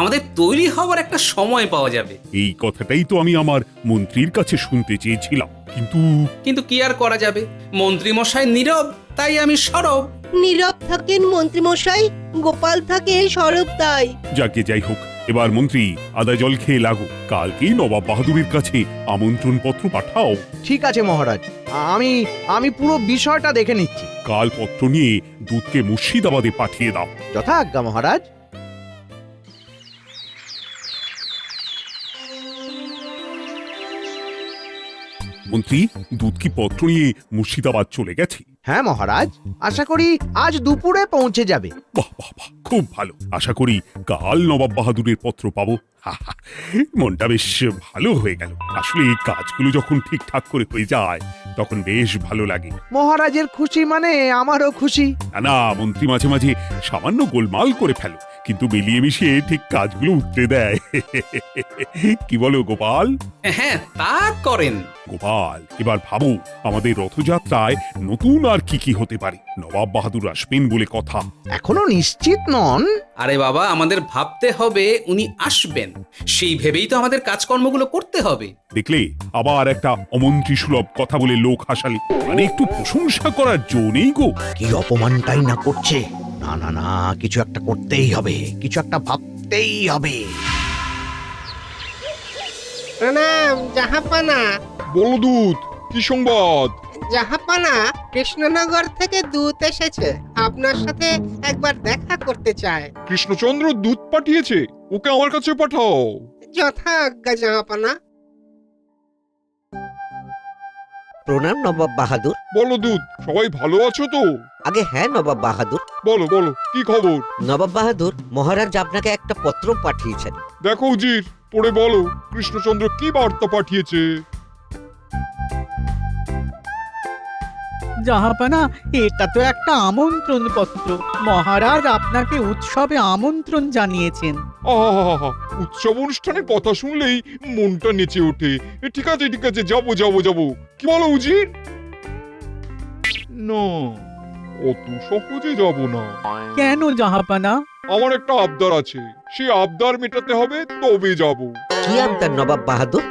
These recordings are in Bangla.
আমাদের তৈরি হওয়ার একটা সময় পাওয়া যাবে। এই কথাটাই তো আমি আমার মন্ত্রীর কাছে শুনতে চেয়েছিলাম, কিন্তু কি আর করা যাবে, মন্ত্রী মশাই নীরব, তাই আমি সরব। নীরব থাকেন মন্ত্রীমশাই, গোপাল থাকে সরব তাই। যাকে যাই হোক, এবার মন্ত্রী আদা জল খেয়ে লাগো, কালকেই নবাব বাহাদুরের কাছে আমন্ত্রণ পত্র পাঠাও। ঠিক আছে মহারাজ, আমি আমি পুরো বিষয়টা দেখে নিচ্ছি। কাল পত্র নিয়ে দুধকে মুর্শিদাবাদে পাঠিয়ে দাও। যথাজ্ঞা মহারাজ। মন্ত্রী, দুধ কি পত্র নিয়ে মুর্শিদাবাদ চলে গেছে? হ্যাঁ মহারাজ, আশা করি আজ দুপুরে পৌঁছে যাবে। বাহ বাহ বাহ, খুব ভালো। আশা করি কাল নবাব বাহাদুরের পত্র পাবো। মনটা বেশ ভালো হয়ে গেল। আসলে এই কাজগুলো যখন ঠিকঠাক করে হয়ে যায় তখন বেশ ভালো লাগে। মহারাজের খুশি মানে আমারও খুশি। না মন্ত্রী মাঝে মাঝে সামান্য গোলমাল করে ফেলো, কিন্তু মিলিয়ে মিশিয়ে ঠিক কাজগুলো উঠতে দেয়। কি বলো গোপাল? হ্যাঁ, তা করেন। গোপাল, এবার ভাবো আমাদের রথযাত্রায় নতুন আর কি কি হতে পারে। নবাব বাহাদুর আসবেন বলে কথা। এখনো নিশ্চিত নন। আরে বাবা, আমাদের ভাবতে হবে উনি আসবেন, সেই ভেবেই তো আমাদের কাজকর্মগুলো করতে হবে। দেখলে, আবার একটা অমন্ত্রী সুলভ কথা বলে লোক হাসালে। মানে একটু প্রশংসা করার জো নেই গো। কি অপমানটাই না করছে। না না না, কিছু একটা করতেই হবে, কিছু একটা ভাবতেই হবে। প্রণাম জাহাপানা। বলো দূত, কি সংবাদ? জাহাপানা, কৃষ্ণনগর থেকে দূত এসেছে, আপনার সাথে একবার দেখা করতে চায়। কৃষ্ণচন্দ্র দূত পাঠিয়েছে, ওকে আমার কাছে পাঠাও। যথা আজ্ঞা জাহাপানা। প্রণাম নবাব বাহাদুর। বলো দূত, সবাই ভালো আছো তো? আগে হ্যাঁ নবাব বাহাদুর। বলো বলো, কি খবর? নবাব বাহাদুর, মহারাজ আপনাকে একটা পত্র পাঠিয়েছেন। দেখো উজির, পড়ে বলো কৃষ্ণচন্দ্র কি বার্তা পাঠিয়েছে। জাহাপানা, এটা তো একটা আমন্ত্রণ পত্র। মহারাজ আপনাকে উৎসবে আমন্ত্রণ জানিয়েছেন। আহা, উৎসব অনুষ্ঠানের কথা শুনলেই মনটা নেচে ওঠে। ঠিক আছে ঠিক আছে, যাবো যাবো যাবো। কি বলো উজির? না, অত সহজে যাব না। কেন জাহাপানা? আমার একটা আবদার আছে, সেই আবদার মেটাতে হবে, তবে যাব। কি আবদার নবাব বাহাদুর?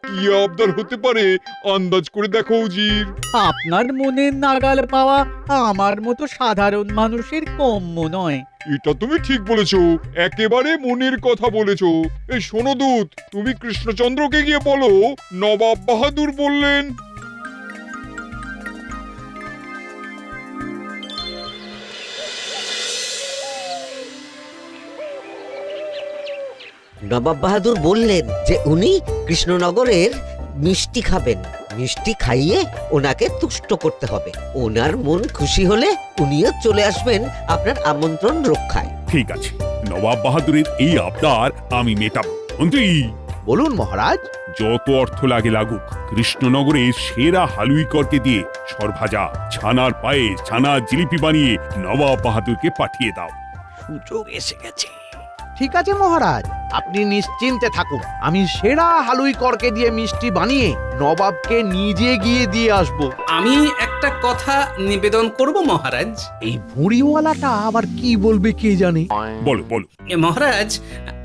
কি আবদার হতে পারে আন্দাজ করে দেখো উজির। আপনার মনের নাগাল পাওয়া আমার মতো সাধারণ মানুষের কম্য নয়। এটা তুমি ঠিক বলেছো, একেবারে মনের কথা বলেছো। এই শোনো দূত, তুমি কৃষ্ণচন্দ্রকে গিয়ে বলো নবাব বাহাদুর বললেন। নবাব বাহাদুর বললেন যে উনি কৃষ্ণনগরের মিষ্টি খাবেন। মিষ্টি খাইয়ে ওনাকে তুষ্ট করতে হবে। ওনার মন খুশি হলে উনিও চলে আসবেন আপনার আমন্ত্রণ রক্ষায়। ঠিক আছে, নবাব বাহাদুরের এই আবদার আমি মেটাবো। মন্ত্রী, বলুন মহারাজ। যত অর্থ লাগে লাগুক, কৃষ্ণনগরের সেরা হালুইকরকে দিয়ে সরভাজা, ছানার পায়েস, ছানার জিলিপি বানিয়ে নবাব বাহাদুরকে পাঠিয়ে দাও। সুযোগ এসে গেছে। ঠিক আছে মহারাজ, আপনি নিশ্চিন্তে থাকুন। আমি সেরা হালুই করকে দিয়ে মিষ্টি বানিয়ে নবাবকে নিজে গিয়ে দিয়ে আসব। আমি একটা কথা নিবেদন করব মহারাজ। এই ভুঁড়িওয়ালাটা আবার কি বলবে কে জানে। বলো বলো। মহারাজ,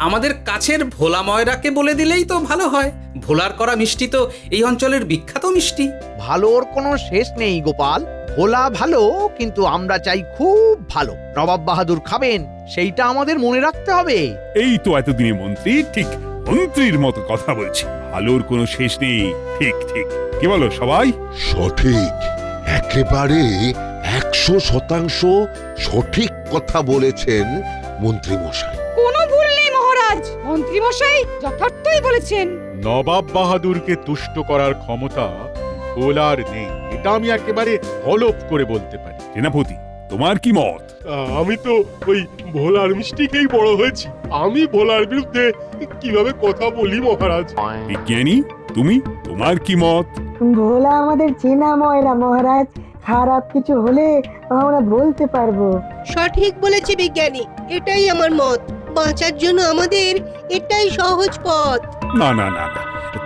আমাদের কাছের ভোলা ময়রাকে বলে দিলেই তো ভালো হয়। ভোলার করা মিষ্টি তো এই অঞ্চলের বিখ্যাত মিষ্টি। ভালোর কোনো শেষ নেই গোপাল। ভোলা ভালো, কিন্তু আমরা চাই খুব ভালো। নবাব বাহাদুর খাবেন, সেইটা আমাদের মনে রাখতে হবে। এই তো এতদিনে মন্ত্রী ঠিক মন্ত্রীর মতো কথা বলছে। ভালোর কোনো শেষ নেই। ঠিক ঠিক, কি বলো সবাই? সঠিক, একেবারে 100% সঠিক কথা বলেছেন মন্ত্রী মশাই। কোনো ভুল নেই মহারাজ, মন্ত্রী মশাই যথার্থই বলেছেন। নবাব বাহাদুরকে তুষ্ট করার ক্ষমতা ভোলার নেই, এটা আমি একেবারে হলফ করে বলতে পারি। সেনাপতি, তোমার কি মত? আমি তো ওই ভোলার মিষ্টিকেই বড় হয়েছি, আমি ভোলার বিরুদ্ধে কিভাবে কথা বলি মহারাজ? বিজ্ঞানী, তুমি, তোমার কি মত? ভোলা আমাদের চেনা ময়রা মহারাজ, খারাপ কিছু হলে আমরা বলতে পারবো। সঠিক বলেছে বিজ্ঞানী, এটাই আমার মত। বাঁচার জন্য আমাদের এটাই সহজ পথ। না না না না,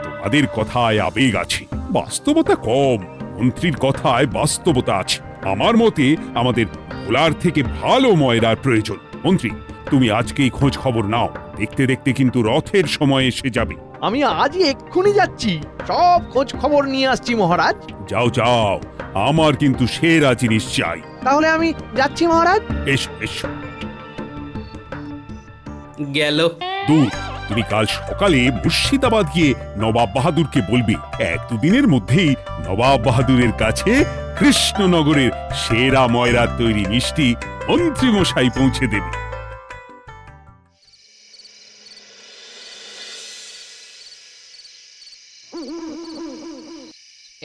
তোমাদের কথায় আবেগ আছে, বাস্তবতা কম। মন্ত্রীর কথায় বাস্তবতা আছে। আমার মতে আমাদের ভোলার থেকে ভালো ময়রার প্রয়োজন। মন্ত্রী, তুমি আজকেই খোঁজ খবর নাও। দেখতে দেখতে কিন্তু রথের সময় এসে যাবে। আমি আজই এক্ষুনি যাচ্ছি, সব খোঁজ খবর নিয়ে আসছি মহারাজ। যাও যাও, আমার কিন্তু সেরা জিনিস চাই। তাহলে আমি যাচ্ছি মহারাজ। এসো এসো। গেল। দূর, তুমি কাল সকালে মুর্শিদাবাদ গিয়ে নবাব বাহাদুরকে বলবে 1-2 দিনের মধ্যেই নবাব বাহাদুরের কাছে কৃষ্ণনগরের সেরা ময়রার তৈরি মিষ্টি মন্ত্রীমশাই পৌঁছে দেবে।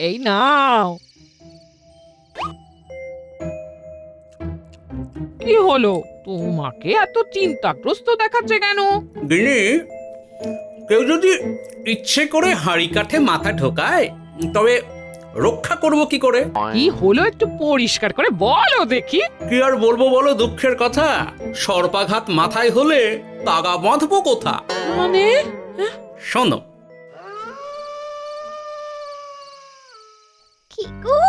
এই নাও। কি হলো, তোমাকে এত চিন্তাগ্রস্ত দেখাচ্ছে কেন? গিনি, কেউ যদি ইচ্ছে করে হাঁড়ি কাঠে মাথা ঢোকায় তবে রক্ষা করব কি করে? কি হলো একটু পরিষ্কার করে বলো দেখি। কি আর বলবো বলো, দুঃখের কথা। সর্পাঘাত মাথায় হলে তাগা বাঁধবো কোথা? মানে শোনো। কি গো,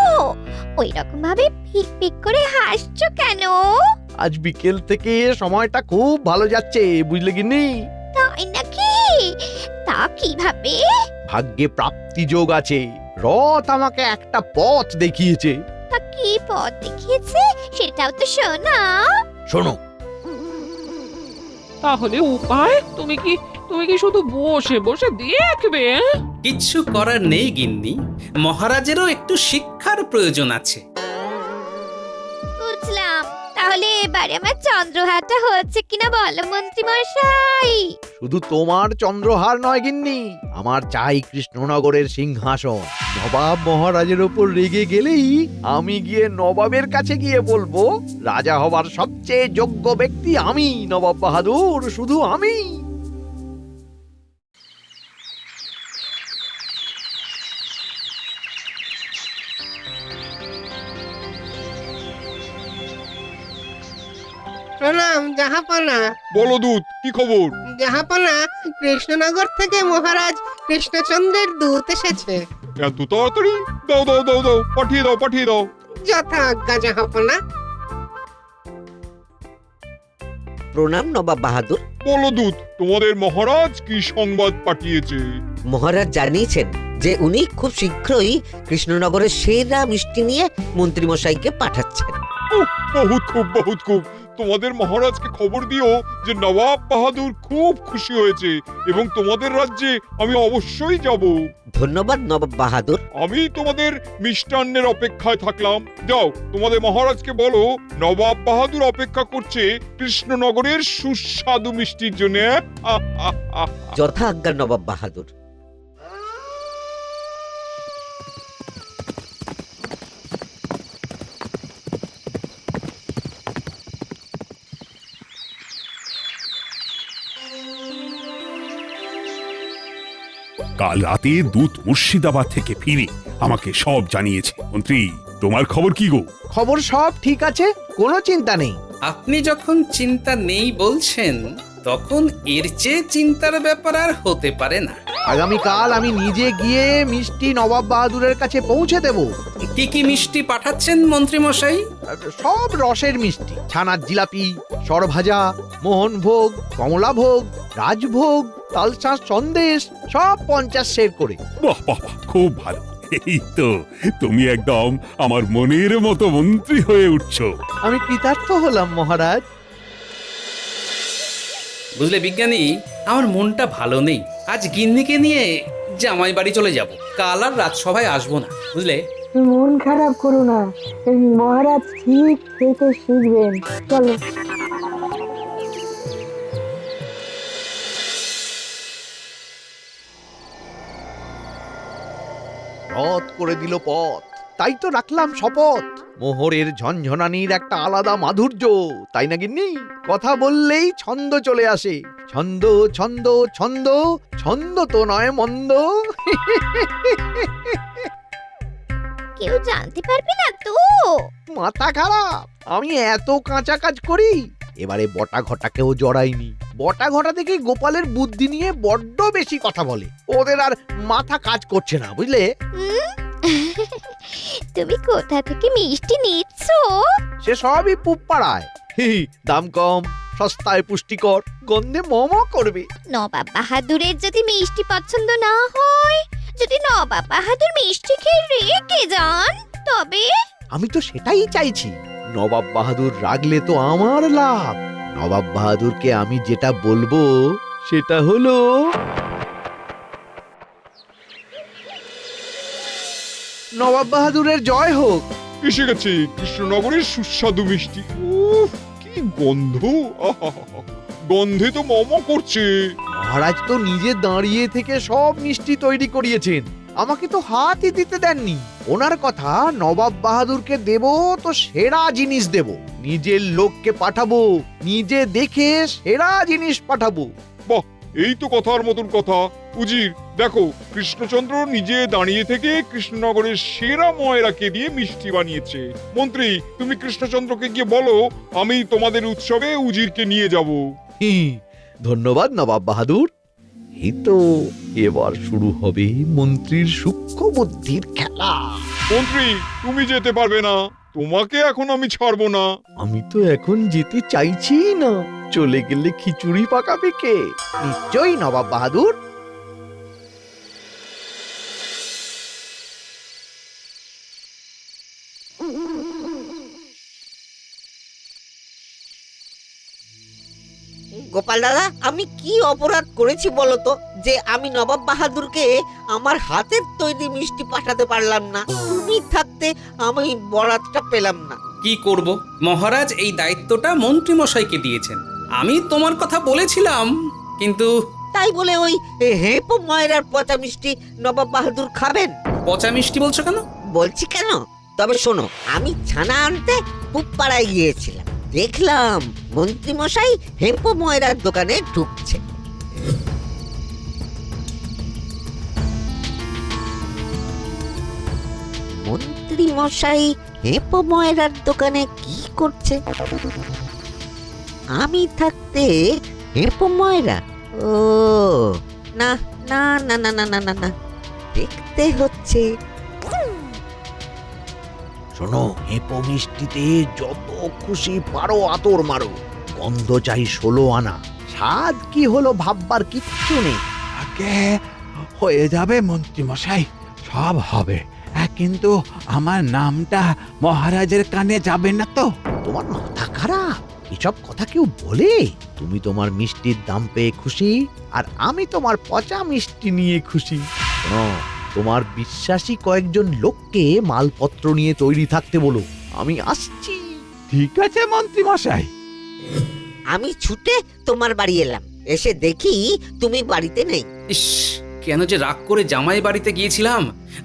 ওই রকম ভাবে ফিক ফিক করে হাসছো কেন? আজ বিকেল থেকে সময়টা খুব ভালো যাচ্ছে, বুঝলে গিন্নি? তাই নাকি? তা কিভাবে? ভাগ্যে প্রাপ্তি যোগ আছে। রথ আমাকে একটা পথ দেখিয়েছে। তা কি পথ দেখিয়েছে সেটাও তো শোনাও। শোনো। তাহলে উপায়? তুমি কি শুধু বসে বসে দেখবে? কিচ্ছু করার নেই গিন্নি, মহারাজেরও একটু শিক্ষার প্রয়োজন আছে। বুঝলাম। তাহলে এবারে আমার চন্দ্রহারটা হচ্ছে কিনা বলো মন্ত্রী মশাই। শুধু তোমার চন্দ্রহার নয় গিন্নি, আমার চাই কৃষ্ণনগরের সিংহাসন। নবাব মহারাজের ওপর রেগে গেলেই আমি গিয়ে নবাবের কাছে গিয়ে বলবো, রাজা হবার সবচেয়ে যোগ্য ব্যক্তি আমি, নবাব বাহাদুর, শুধু আমি। প্রণাম জাহাপনা। বলো দূত, কি খবর? জাহাপনা, কৃষ্ণনগর থেকে মহারাজ কৃষ্ণচন্দ্রের দূত এসেছে। এত তাড়াতাড়ি? দাও দাও দাও দাও, পাঠিয়ে দাও পাঠিয়ে দাও। যথা আজ্ঞা জাহাপনা। প্রণাম নবাব বাহাদুর। বলো দূত, তোমাদের মহারাজ কি সংবাদ পাঠিয়েছে? মহারাজ জানিয়েছেন যে উনি খুব শীঘ্রই কৃষ্ণনগরের সেরা মিষ্টি নিয়ে মন্ত্রীমশাইকে পাঠাচ্ছেন। বহুত খুব বহুত খুব। তোমাদের মহারাজকে খবর দিও যে নবাব বাহাদুর খুব খুশি হয়েছে এবং তোমাদের রাজ্যে আমি অবশ্যই যাব। ধন্যবাদ নবাব বাহাদুর। আমি তোমাদের মিষ্টান্নের অপেক্ষায় থাকলাম। যাও, তোমাদের মহারাজকে বলো নবাব বাহাদুর অপেক্ষা করছে কৃষ্ণনগরের সুস্বাদু মিষ্টির জন্য। যথা আজ্ঞা নবাব বাহাদুর। কাল রাতে দূত মুর্শিদাবাদ থেকে ফিরে আমাকে সব জানিয়েছে। মন্ত্রী, তোমার খবর কি গো? খবর সব ঠিক আছে, কোনো চিন্তা নেই। আপনি যখন চিন্তা নেই বলছেন, তখন এর চেয়ে চিন্তার ব্যাপার আর হতে পারে না। আগামীকাল আমি নিজে গিয়ে মিষ্টি নবাব বাহাদুরের কাছে পৌঁছে দেব। কি কি মিষ্টি পাঠাচ্ছেন মন্ত্রী মশাই? সব রসের মিষ্টি, ছানার জিলাপি, সরভাজা, মোহনভোগ, কমলাভোগ, রাজভোগ, তালচাঁচ সন্দেশ, সব 50 সের করে। বাহ বাহ বাহ, খুব ভালো। এই তো, তুমি একদম আমার মনের মতো মন্ত্রী হয়ে উঠছো। আমি কৃতার্থ হলাম মহারাজ। বুঝলে বিজ্ঞানী, আমার মনটা ভালো নেই। আজ গিন্নিকে নিয়ে জামাই বাড়ি চলে যাব। কাল আর রাজসভায় আসবো না, বুঝলে? মন খারাপ করো না, এই মহারাজ ঠিক থেকে শিখবেন। চলো। রথ করে দিল পথ, তাই তো রাখলাম শপথ। মোহরের ঝনঝনানির একটা আলাদা মাধুর্য, তাই না গিন্নি? কথা বললেই ছন্দ চলে আসে। ছন্দ ছন্দ ছন্দ, ছন্দ তো নয় মন্দ। কেউ জানতে পারবে না তো? মাথা খারাপ, আমি এত কাঁচা কাজ করি। এবারে বটা ঘটাকেও জড়াইনি। বটা ঘটা থেকে গোপালের বুদ্ধি নিয়ে বড্ড বেশি কথা বলে, ওদের আর মাথা কাজ করছে না, বুঝলে? তুমি কোথা থেকে মিষ্টি নিচ্ছ? সে সবই পুপ পাড়ায়। দাম কম, সস্তায় পুষ্টিকর, গন্ধে মম করবে। নবাব বাহাদুরের যদি মিষ্টি পছন্দ না হয়, যদি নবাব বাহাদুর মিষ্টি খেয়ে রেগে যান, তবে আমি তো সেটাই চাইছি। নবাব বাহাদুর রাগলে তো আমার লাভ। নবাব বাহাদুরকে আমি যেটা বলবো সেটা হলো, নবাব বাহাদুরের জয় হোক। এসে গেছে কৃষ্ণনগরের সুস্বাদু মিষ্টি। উফ, কি গন্ধ! আহাহাহা, গন্ধে তো মম করছে। মহারাজ তো নিজে দাঁড়িয়ে থেকে সব মিষ্টি তৈরি করিয়েছেন, আমাকে তো হাতই দিতে দেননি। ওনার কথা, নবাব বাহাদুরকে দেব তো সেরা জিনিস দেব, নিজের লোককে পাঠাবো, নিজে দেখে সেরা জিনিস পাঠাবো। বাহ, এই তো কথার মতন কথা। উজির, দেখো কৃষ্ণচন্দ্র নিজে দাঁড়িয়ে থেকে কৃষ্ণনগরের সেরা ময়রাকে দিয়ে মিষ্টি বানিয়েছে। মন্ত্রী, তুমি কৃষ্ণচন্দ্রকে গিয়ে বলো আমি তোমাদের উৎসবে উজিরকে নিয়ে যাব। ধন্যবাদ নবাব বাহাদুর। এই তো এবার শুরু হবে মন্ত্রীর সূক্ষ্ম বুদ্ধির খেলা। মন্ত্রী, তুমি যেতে পারবে না, তোমাকে এখন আমি ছাড়বো না। আমি তো এখন যেতে চাইছি না, চলে গেলে খিচুড়ি পাকাবে কে? নিশ্চয়ই নবাব বাহাদুর। গোপাল দাদা, আমি কি অপরাধ করেছি বলো তো, যে আমি নবাব বাহাদুরকে আমার হাতের তৈরি মিষ্টি পাঠাতে পারলাম না? তুমি থাকতে আমি বরাতটা পেলাম না। কি করব, মহারাজ এই দায়িত্বটা মন্ত্রী মশাইকে দিয়েছেন। আমি তোমার কথা বলেছিলাম, কিন্তু তাই বলে ওই হেপো ময়রার পচা মিষ্টি নবাব বাহাদুর খাবেন? পচা মিষ্টি বলছো কেন? বলছি কেন, তবে শোনো, আমি ছানা আনতে পুপাড়ায় গিয়েছিলাম, দেখলাম মন্ত্রী মশাই হেপো ময়রার দোকানে ঢুকছে। মন্ত্রী মশাই হেপো ময়রার দোকানে কি করছে? আমি থাকতে হেপো ময়রা? ও না না না না না না না না, দেখতে হচ্ছে। শোনো, হেপো মিষ্টিতে যত খুশি পারো আতর মারো, গন্ধ চাই 16 আনা, স্বাদ কি হলো ভাববার কিচ্ছু নেই। আগে হয়ে যাবে মন্ত্রী মশাই, সব হবে, কিন্তু আমার নামটা মহারাজের কানে যাবে না তো? তোমার মাথা খারাপ? এসব কথা কেউ বলে? তুমি তোমার মিষ্টির দাম পেয়ে খুশি, আর আমি তোমার পচা মিষ্টি নিয়ে খুশি। শোনো, তোমার বিশ্বাসী কয়েকজন লোককে মালপত্র নিয়ে তৈরি থাকতে বলো, আমি আসছি। ঠিক আছে মন্ত্রী মশাই। আমি ছুটে তোমার বাড়ি এলাম, এসে দেখি তুমি বাড়িতে নেই। ইস, কেন যে রাগ করে জামাই বাড়িতে গিয়েছিলাম,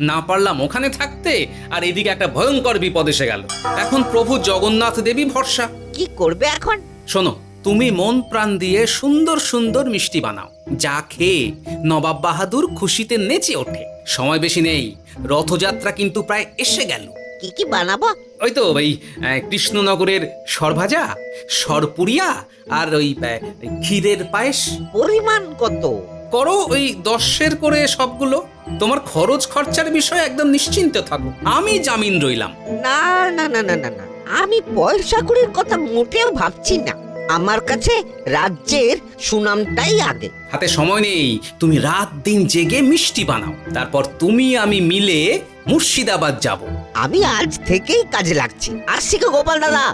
না পারলাম ওখানে থাকতে, আর এদিকে একটা ভয়ঙ্কর বিপদ এসে গেল। এখন প্রভু জগন্নাথ দেবী ভরসা। কি করবে এখন? শোনো, তুমি মন প্রাণ দিয়ে সুন্দর সুন্দর মিষ্টি বানাও, যা খেয়ে নবাব বাহাদুর খুশিতে নেচে ওঠে। সময় বেশি নেই, রথযাত্রা কিন্তু প্রায় এসে গেল। কি কি বানাবো? ওই তো ওই কৃষ্ণনগরের সরভাজা, সরপুরিয়া, আর ওই ক্ষীরের পায়েস। পরিমাণ কত? করো ওই 10 করে সবগুলো। তোমার খরচ খরচার বিষয়ে একদম নিশ্চিন্ত থাকো, আমি জামিন রইলাম। না না না না না না, আমি পয়সা কড়ির কথা মোটেও ভাবছি না, আমার কাছে রাজ্যের সুনামটাই আগে। হাতে সময় নেই, তুমি রাত দিন জেগে মিষ্টি বানাও, তারপর তুমি আমি মিলে মুর্শিদাবাদ যাব। আমি আজ থেকেই কাজে লাগছি। আসছি গো গোপাল দাদা।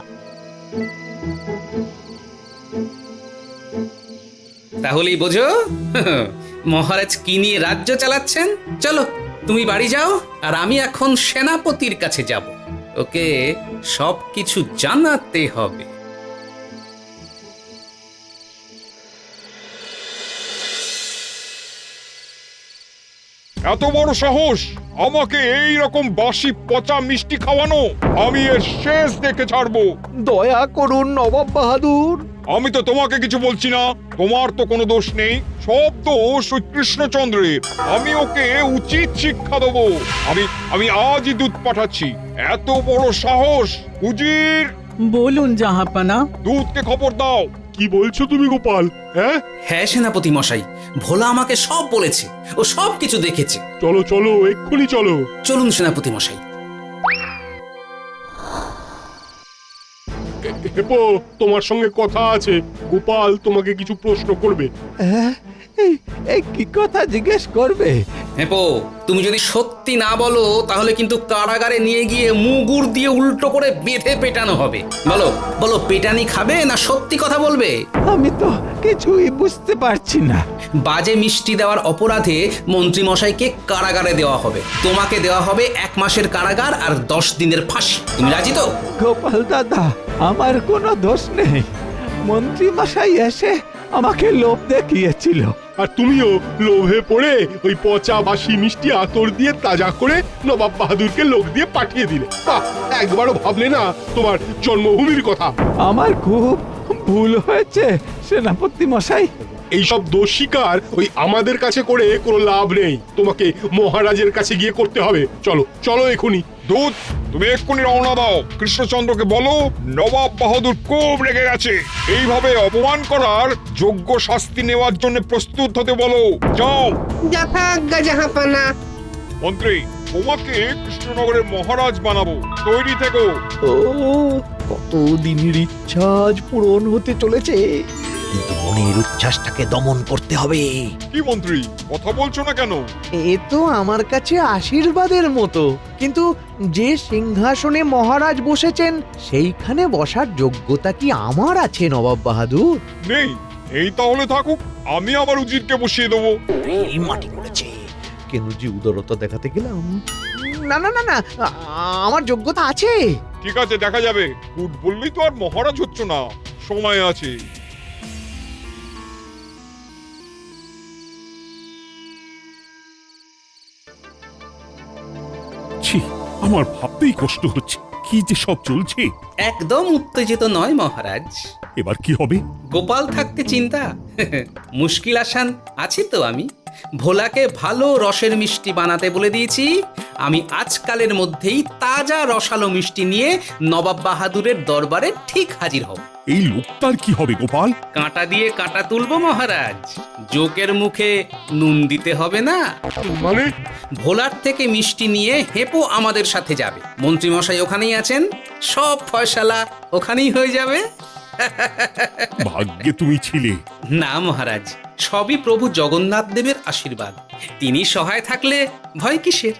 তাহলেই বোঝো মহারাজ কি নিয়ে রাজ্য চালাচ্ছেন। চলো তুমি বাড়ি যাও, আর আমি এখন সেনাপতির কাছে যাব, ওকে সবকিছু জানাতে হবে। এত বড় সাহস আমাকে এই রকম বাসি পচা মিষ্টি খাওয়ানো! আমি এর শেষ দেখে ছাড়বো। দয়া করুন নবাব বাহাদুর। আমি তো তোমাকে কিছু বলছি না, তোমার তো কোনো দোষ নেই, সব দোষ ওই কৃষ্ণচন্দ্রের। আমি ওকে উচিত শিক্ষা দেবো। আমি আজই দুধ পাঠাচ্ছি। এত বড় সাহস! উজির, বলুন জাহাপানা। দুধকে খবর দাও। কি বলছো তুমি গোপাল? হ্যাঁ হ্যাঁ সেনাপতি মশাই, ভোলা আমাকে সব বলেছে, ও সব কিছু দেখেছে। চলো চলো, এক্ষুনি চলো। চলুন সেনাপতি মশাই। হেপো, তোমার সঙ্গে কথা আছে। গোপাল তোমাকে কিছু প্রশ্ন করবে। এই কি কথা জিজ্ঞেস করবে? হেপো, তুমি যদি সত্যি না বলো তাহলে কিন্তু কারাগারে নিয়ে গিয়ে মুগুর দিয়ে উল্টো করে বেঁধে পেটানো হবে। বলো বলো, পেটানি খাবে না সত্যি কথা বলবে? আমি তো কিছুই বুঝতে পারছি না। বাজে মিষ্টি দেওয়ার অপরাধে মন্ত্রী মশাইকে কারাগারে দেওয়া হবে। তোমাকে দেওয়া হবে 1 মাসের কারাগার আর 10 দিনের ফাঁসি। তুমি রাজি তো? গোপাল দাদা, আমার কোনো দোষ নেই। মন্ত্রী মশাই এসে আমাকে লোভ দেখিয়েছিল। আর তুমিও লোভে পড়ে ওই পচা বাসি মিষ্টি আতর দিয়ে তাজা করে নবাব বাহাদুরকে লোক দিয়ে পাঠিয়ে দিলে। একবারও ভাবলে না তোমার জন্মভূমির কথা? আমার খুব ভুল হয়েছে সেনাপতি মশাই। এইসব দোষ স্বীকার ওই আমাদের কাছে করে কোনো লাভ নেই। তোমাকে মহারাজের কাছে গিয়ে করতে হবে। চলো চলো এখনই। দূত, তুমি এক্ষুনি রওনা দাও। কৃষ্ণচন্দ্রকে বলো নবাব বাহাদুর খুব রেগে গেছে। এইভাবে অপমান করার যোগ্য শাস্তি নেওয়ার জন্য প্রস্তুত হতে বলো। যাও। যথাজ্ঞা জাহাপানা। মন্ত্রী, তোমাকে কৃষ্ণনগরের মহারাজ বানাবো। তৈরি থেকো। ও, কত দিনের ইচ্ছা আজ পূরণ হতে চলেছে, কিন্তু মনের উচ্ছ্বাসটাকে দমন করতে হবে। কি মন্ত্রী, কথা বলছো না কেন? এ তো আমার কাছে আশীর্বাদের মতো, কিন্তু যে সিংহাসনে মহারাজ বসেছেন সেইখানে বসার যোগ্যতা কি আমার আছে নবাব বাহাদুর? নেই। এই তাহলে থাকুক, আমি আবার উজিরকে বসিয়ে দেবো। এই মাটি করেছে, কেন যে উদারতা দেখাতে গেলাম। না না না না, আমার যোগ্যতা আছে। ঠিক আছে, দেখা যাবে। হুট বললেই তো আর মহারাজ হচ্ছ না, সময় আছে। ছি, আমার ভাবতেই কষ্ট হচ্ছে কি যে সব চলছে। একদম উত্তেজিত নয় মহারাজ। এবার কি হবে? গোপাল থাকতে চিন্তা? মুশকিল আসান আছি তো আমি। ভোলাকে ভালো রসের মিষ্টি বানাতে বলে দিয়েছি। আমি আজকালের মধ্যেই তাজা রসালো মিষ্টি নিয়ে নবাব বাহাদুরের দরবারে ঠিক হাজির হব। এই লোকটার কি হবে গোপাল? কাঁটা দিয়ে কাঁটা তুলবো মহারাজ। জোকের মুখে নুন দিতে হবে না। মানে? ভোলার থেকে মিষ্টি নিয়ে হেপো আমাদের সাথে যাবে। মন্ত্রী মশাই ওখানেই আছেন, সব ফয়সালা ওখানেই হয়ে যাবে। ভাগ্যে তুমি ছিলে। না মহারাজ, সবই প্রভু জগন্নাথ দেবের আশীর্বাদ। তিনি সহায় থাকলে ভয় কিসের?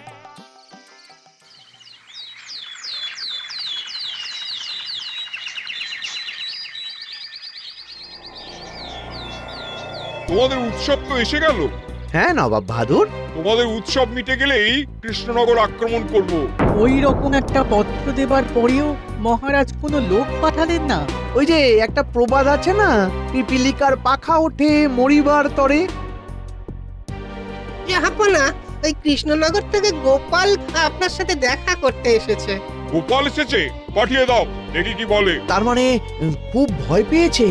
তোমাদের উৎসব তো এসে গেল। হ্যাঁ নবাব বাহাদুর, তোমাদের উৎসব মিটে গেলেই কৃষ্ণনগর আক্রমণ করব। ওই রকম একটা পত্র দেবার পরেও মহারাজ কোনো লোক পাঠালেন না। ওই যে একটা প্রবাদ আছে না, পিপিলিকার পাখা ওঠে মরিবার তরে। জাহাপানা, ওই কৃষ্ণনগর থেকে গোপাল আপনার সাথে দেখা করতে এসেছে। গোপাল এসেছে? পাঠিয়ে দাও, দেখি কি বলে। তার মানে খুব ভয় পেয়েছে।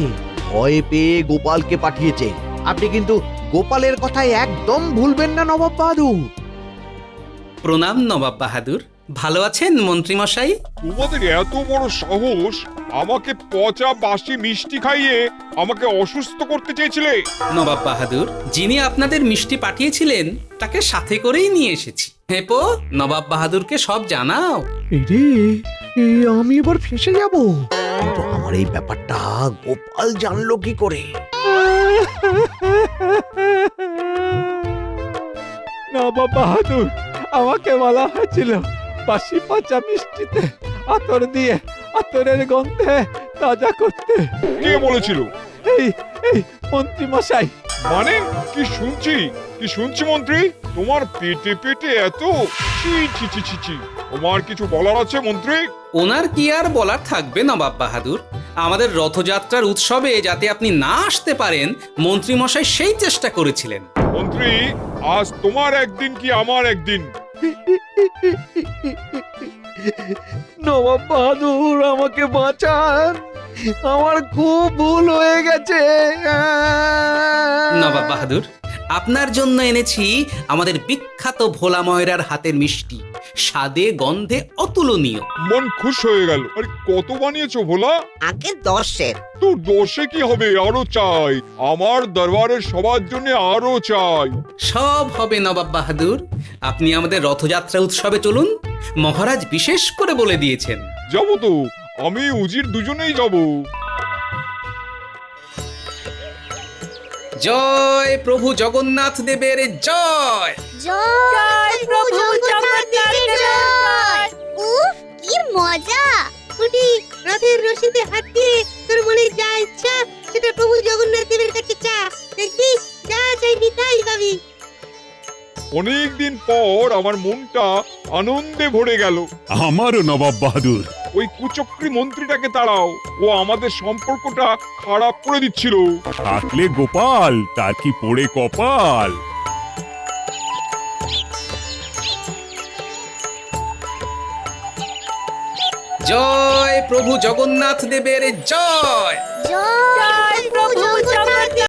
ভয় পেয়ে গোপালকে পাঠিয়েছে। আপনি কিন্তু গোপালের কথায় একদম ভুলবেন না নবাব বাহাদুর। প্রণাম নবাব বাহাদুর। ভালো আছেন মন্ত্রী মশাই? তোমাদের এত বড় সাহস, আমাকে পচা বাসি মিষ্টি খাইয়ে আমাকে অসুস্থ করতে চেয়েছিলে? নবাব বাহাদুর, যিনি আপনাদের মিষ্টি পাঠিয়েছিলেন তাকে সাথে করেই নিয়ে এসেছি। হেপো, নবাব বাহাদুরকে সব জানাও। রে, আমি এবার ফেঁসে যাব। কিন্তু আমার এই ব্যাপারটা গোপাল জানলো কি করে? নবাব বাহাদুর, আমাকে বলা হয়েছিল বাসি পচা মিষ্টিতে আতর দিয়ে আতরের গন্ধে তাজা করতে। কে বলেছিল? এই এই মন্ত্রী মশাই। মানে কি শুনছি মন্ত্রী? তোমার পেটে পেটে এত ছি ছি ছি ছি ছি। তোমার কিছু বলার আছে মন্ত্রী? ওনার কি আর বলার থাকবে নবাব বাহাদুর। আমাদের রথযাত্রার উৎসবে যাতে আপনি না আসতে পারেন মন্ত্রী মশাই সেই চেষ্টা করেছিলেন। মন্ত্রী, আজ তোমার একদিন কি আমার একদিন। নবাব বাহাদুর, আমাকে বাঁচান। আমার খুব ভুল হয়ে গেছে। নবাব বাহাদুর, আপনার জন্য এনেছি আমাদের বিখ্যাত ভোলা ময়রার হাতের মিষ্টি। স্বাদে গন্ধে অতুলনীয়। মন খুশ হয়ে গেল। আরে কত বানিয়েছো ভোলা? আগে 10-এর। তোর 10-এ কি হবে, আরো চাই। আমার দরবারের সবার জন্য আরো চাই। সব হবে নবাব বাহাদুর। আপনি আমাদের রথযাত্রা উৎসবে চলুন, মহারাজ বিশেষ করে বলে দিয়েছেন। যাবো তো, আমি উজির দুজনেই যাব। জয় প্রভু জগন্নাথ দেবের জয়। জয় প্রভু জগন্নাথের জয়। উফ কি মজা! উনি রথের রশিতে হাত দিয়ে তোর মনে যা ইচ্ছা সেটা প্রভু জগন্নাথ দেবের কাছে চা, দেখবি যা চাইবি তাই পাবি। অনেকদিন পর আমার মনটা আনন্দে ভরে গেল। আমারও নবাব বাহাদুর। ওই কুচক্রী মন্ত্রীটাকে তাড়াও, ও আমাদের সম্পর্কটা খারাপ করে দিচ্ছিল। থাকলে গোপাল, তার কি পড়ে কপাল। জয় প্রভু জগন্নাথ দেবের জয়। জয় প্রভু জগন্নাথের